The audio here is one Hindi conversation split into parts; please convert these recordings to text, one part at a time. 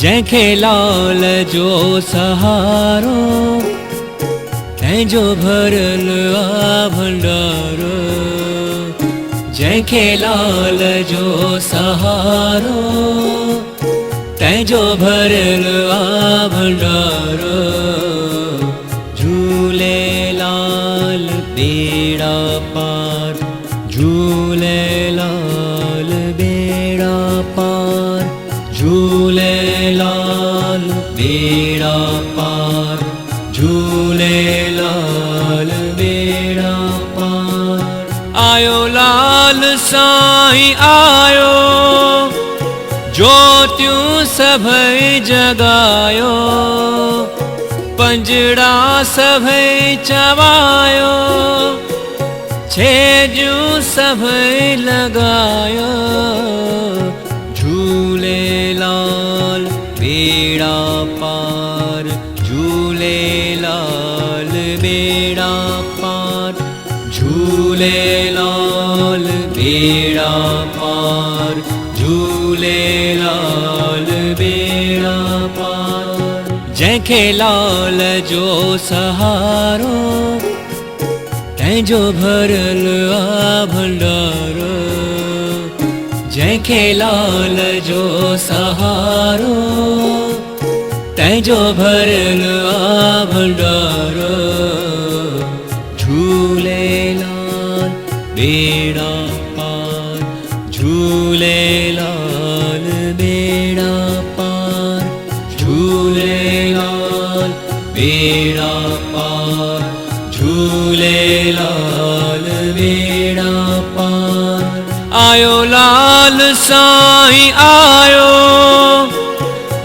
जैखे लाल जो सहारो तैजो भरल आ भंडारो। जैखे लाल जो सहारो तैजो भरल आ भंडारो। झूले लाल बेड़ा पार, झूले लाल बेड़ा पार, झूले लाल बेड़ा पार, झूले लाल बेड़ा पार। आयो लाल साईं आयो, ज्योतियूं सभई जगायो, पंजड़ा सभई चवायो, छेजूं सभई लगायो। झूले लाल बेड़ा पार, झूले लाल बेड़ा पार, झूले लाल बेड़ा पार, झूले लाल बेड़ा पार। जैखे लाल जो सहारो तैजो भरल आ भंडारो। जैखे लाल जो सहारो तैजो भरल आ भंडारो। झूले लाल बेड़ा पार, झूले लाल बेड़ा पार, झूले लाल बेड़ा पार, झूले लाल बेड़ा पार। आयो लाल साईं आयो,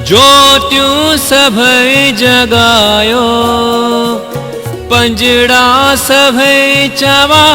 ज्योतियूं सभई जगायो, पंजड़ा सभई चवा।